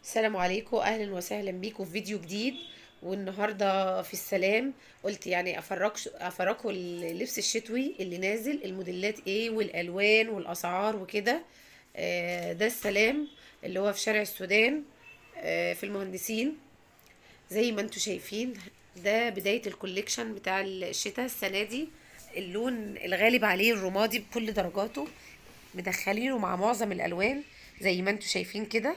السلام عليكم، اهلا وسهلا بيكم في فيديو جديد. والنهارده في السلام قلت يعني افرجكم اللبس الشتوي اللي نازل، الموديلات ايه والالوان والاسعار وكده. ده السلام اللي هو في شارع السودان، في المهندسين. زي ما انتم شايفين، ده بداية الكوليكشن بتاع الشتاء السنة دي. اللون الغالب عليه الرمادي بكل درجاته، مدخلينه مع معظم الالوان زي ما انتم شايفين كده.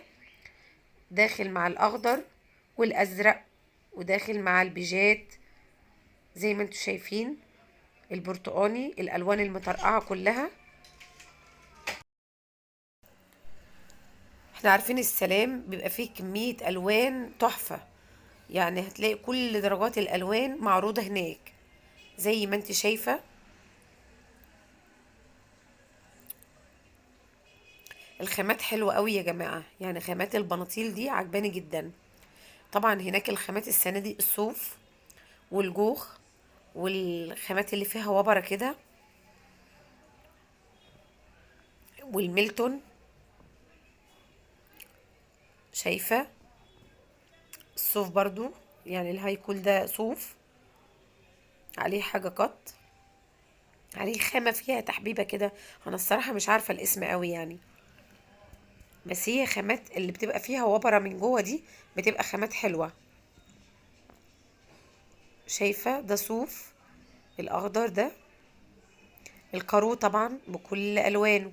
داخل مع الاخضر والازرق، وداخل مع البيجات زي ما انتم شايفين، البرتقاني، الالوان المطرقعه كلها. احنا عارفين السلام بيبقى فيه كميه الوان تحفه، يعني هتلاقي كل درجات الالوان معروضه هناك زي ما انت شايفه. الخامات حلوه قوي يا جماعه، يعني خامات البناطيل دي عجباني جدا. طبعا هناك الخامات السنه دي الصوف والجوخ، والخامات اللي فيها وبره كده، والميلتون. شايفه الصوف برضو، يعني الهاي كول ده صوف عليه حاجة قط، عليه خامة فيها تحبيبة كده. انا الصراحة مش عارفة الاسم قوي يعني، بس هي خامات اللي بتبقى فيها وبرة من جوه دي بتبقى خامات حلوة. شايفة ده صوف الاخضر ده. الكارو طبعا بكل الوانه،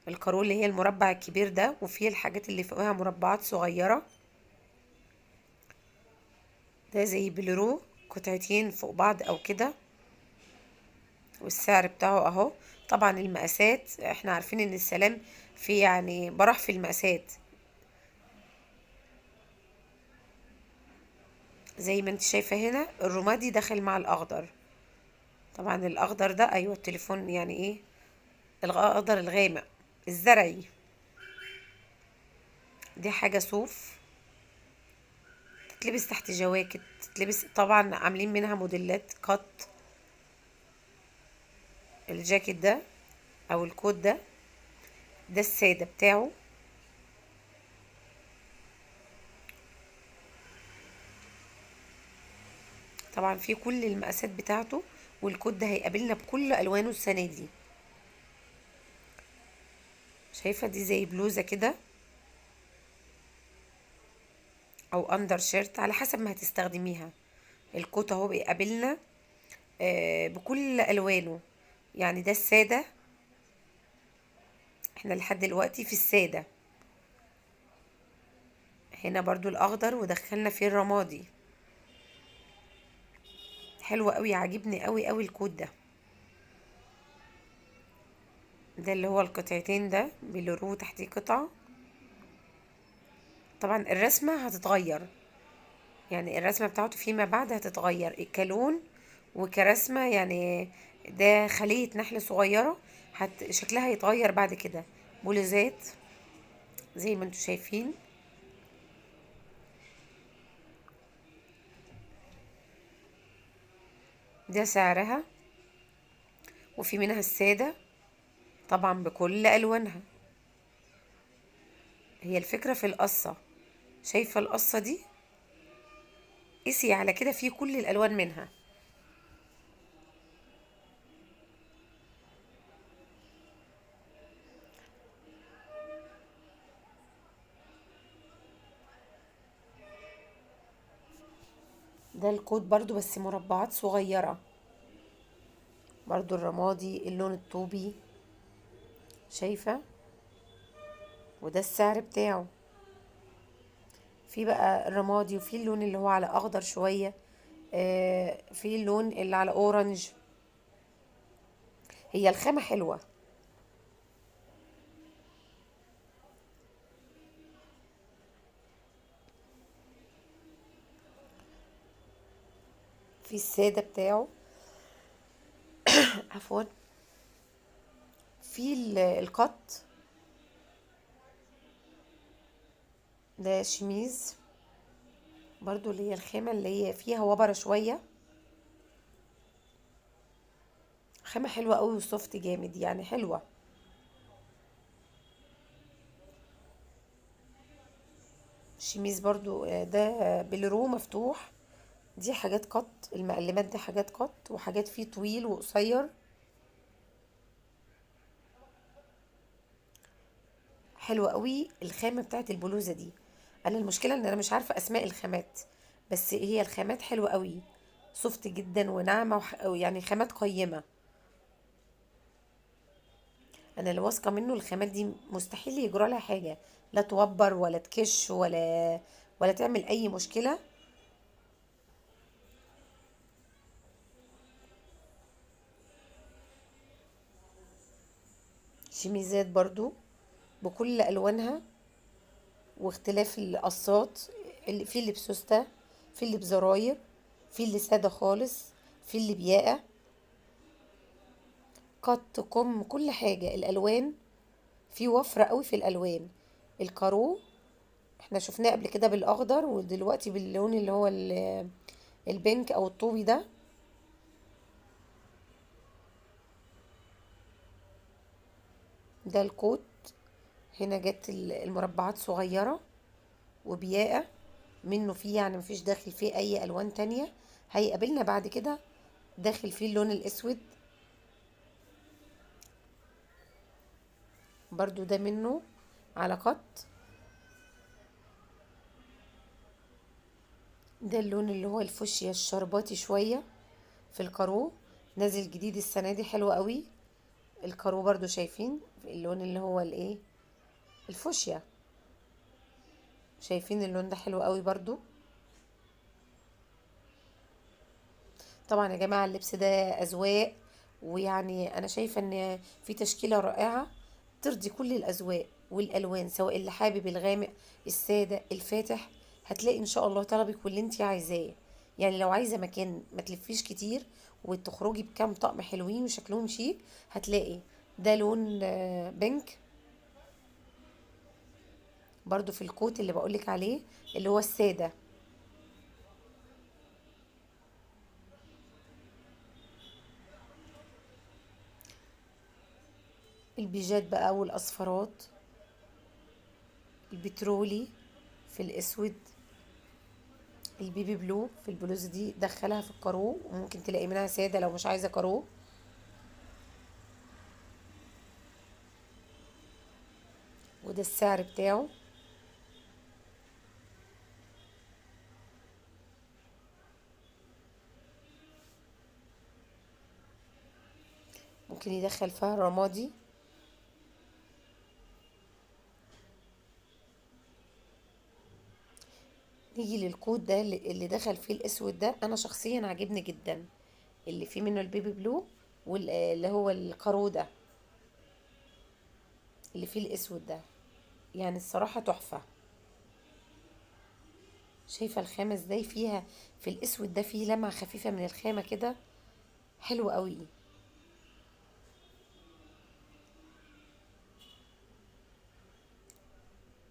الكارو اللي هي المربع الكبير ده، وفيه الحاجات اللي فوقها مربعات صغيرة. ده زي بلورو، قطعتين فوق بعض او كده، والسعر بتاعه اهو. طبعا المقاسات احنا عارفين ان السلام في يعني براح في المقاسات. زي ما انت شايفة هنا الرمادي داخل مع الاخضر. طبعا الاخضر ده ايوه التليفون يعني ايه، الاخضر الغامق الزرعي. دي حاجة صوف تتلبس تحت جواكت، تتلبس طبعا عاملين منها موديلات قط. الجاكيت ده او الكوت ده، ده السادة بتاعه. طبعا في كل المقاسات بتاعته، والكوت ده هيقابلنا بكل الوانه السنة دي. شايفة دي زي بلوزة كده او اندر شيرت على حسب ما هتستخدميها. الكوت اهو بيقابلنا بكل الوانه. يعني ده السادة، احنا لحد دلوقتي في السادة. هنا برضو الاخضر ودخلنا فيه الرمادي. حلو قوي، عاجبني قوي قوي الكود ده. ده اللي هو القطعتين ده بيلورو تحتيه قطعة. طبعا الرسمة هتتغير، يعني الرسمة بتاعته فيما بعد هتتغير كلون وكرسمة يعني. ده خلية نحل صغيرة، شكلها هيتغير بعد كده. بوليزات زي ما انتوا شايفين. ده سعرها، وفي منها السادة طبعا بكل ألوانها. هي الفكرة في القصة، شايفة القصة دي؟ قسي على كده في كل الألوان منها. ده الكود برضو بس مربعات صغيرة، برضو الرمادي اللون الطوبي. شايفة؟ وده السعر بتاعه. في بقى الرمادي، وفي اللون اللي هو على أخضر شوية، في اللون اللي على أورنج. هي الخامة حلوة. في السادة بتاعه، عفوا. في القط ده شميز، برضو اللي هي الخامة اللي هي فيها وبرة شوية. خامة حلوة قوي وسوفت جامد يعني حلوة. شميز برضو ده بلرو مفتوح. دي حاجات قط، المقلمات دي حاجات قط، وحاجات فيه طويل وقصير. حلوة قوي الخامة بتاعت البلوزة دي. انا المشكلة ان انا مش عارفة اسماء الخامات، بس هي الخامات حلوة قوي، سوفت جدا وناعمة يعني خامات قيمة. انا اللي واثقة منه الخامات دي مستحيل يجرى لها حاجة، لا توبر ولا تكش ولا تعمل اي مشكلة. شميزات برضو بكل الوانها واختلاف القصات، اللي في اللي بسوستة، في اللي بزراير، في اللي سادة خالص، في اللي بياقة، قط كم كل حاجة. الألوان في وفرة قوي في الألوان. الكارو احنا شفناه قبل كده بالأخضر، ودلوقتي باللون اللي هو البينك أو الطوبي ده. ده الكوت، هنا جت المربعات صغيرة وبياقة منه فيه، يعني مفيش داخل فيه أي ألوان تانية. هيقابلنا بعد كده داخل فيه اللون الأسود، برضو ده منه على قط. ده اللون اللي هو الفوشيا الشرباتي شوية في الكارو، نازل جديد السنة دي، حلو قوي. الكارو برضو شايفين اللون اللي هو الايه، الفوشيا. شايفين اللون ده حلو قوي برضو. طبعا يا جماعة اللبس ده أذواق، ويعني أنا شايفة إن في تشكيلة رائعة ترضي كل الأذواق والألوان، سواء اللي حابب الغامق، السادة، الفاتح. هتلاقي إن شاء الله طلبك واللي انتي عايزاه. يعني لو عايزة مكان ما تلفيش كتير وتخرجي بكام طقم حلوين وشكلهم شيك، هتلاقي ده لون بينك، برضو في الكوت اللي بقولك عليه اللي هو السادة. البيجات بقى والأصفرات، البترولي في الأسود، البيبي بلو في البلوزة دي دخلها في الكارو، وممكن تلاقي منها سادة لو مش عايزة كارو. وده السعر بتاعه. ممكن يدخل فيها رمادي. نيجي للكود ده اللي دخل فيه الاسود ده، انا شخصيا عاجبني جدا، اللي فيه منه البيبي بلو، واللي هو الكارو ده اللي فيه الاسود ده، يعني الصراحة تحفة. شايفة الخامة ازاي فيها، في الاسود ده فيه لمعة خفيفة من الخامة كده، حلو قوي.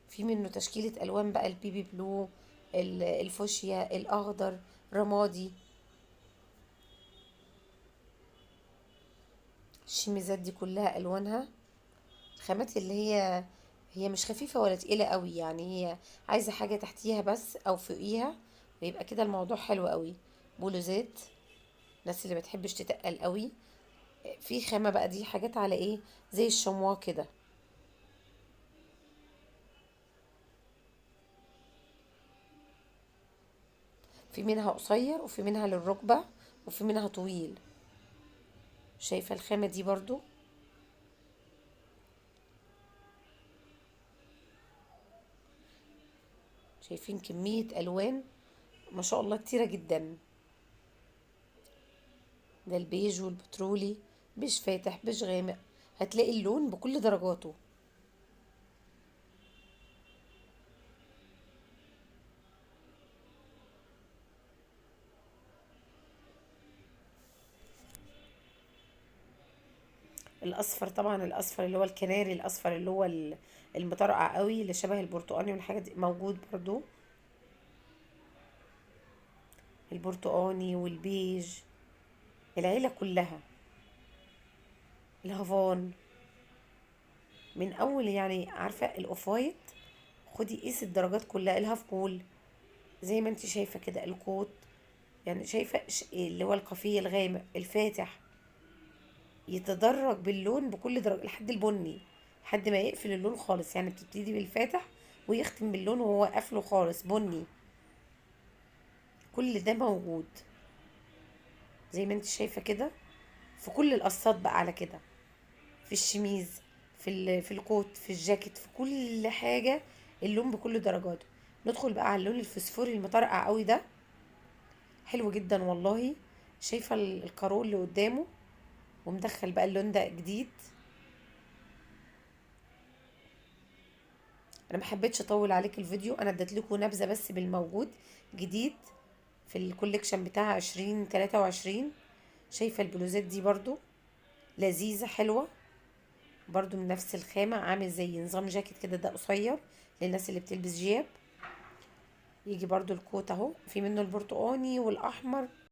في منه تشكيلة الوان بقى، البيبي بلو، الفوشيا، الاخضر، رمادي. الشميزات دي كلها الوانها الخامات اللي هي مش خفيفة ولا تقيلة قوي، يعني هي عايزة حاجة تحتيها بس او فوقيها، ويبقى كده الموضوع حلو قوي. بلوزات الناس اللي بتحبش تتقل قوي، في خامة بقى دي حاجات على ايه، زي الشموا كده. في منها قصير وفي منها للركبة وفي منها طويل. شايفة الخامة دي برضو. شايفين كمية الوان ما شاء الله كتيرة جدا. ده البيج والبترولي، بيج فاتح، بيج غامق، هتلاقي اللون بكل درجاته. الاصفر طبعا، الاصفر اللي هو الكناري، الاصفر اللي هو المطرقع قوي اللي شبه البرتقاني والحاجات دي موجود برضو. البرتقاني والبيج، العيلة كلها. الهافان، من اول يعني عارفة الاوف وايت، خدي قيس الدرجات كلها، الهاف كول زي ما انت شايفة كده، الكوت يعني شايفة اللي هو الكافيه الغامق الفاتح، يتدرج باللون بكل درجة لحد البني، لحد ما يقفل اللون خالص. يعني بتبتدي بالفاتح ويختم باللون وهو قافله خالص بني. كل ده موجود زي ما انت شايفة كده في كل القصات بقى على كده، في الشميز، في الكوت، في الجاكيت، في كل حاجة اللون بكل درجاته. ندخل بقى على اللون الفسفوري المطرقع قوي ده، حلو جدا والله. شايفة الكارول اللي قدامه، ومدخل بقى اللون ده جديد. انا محبتش اطول عليك الفيديو، انا اديت لكم نبذة بس بالموجود جديد في الكوليكشن بتاع 2023. شايفة البلوزات دي برضو لذيذة حلوة، برضو من نفس الخامة، عامل زي نظام جاكيت كده، ده قصير للناس اللي بتلبس جياب. يجي برضو الكوت اهو، في منه البرتقاني والاحمر.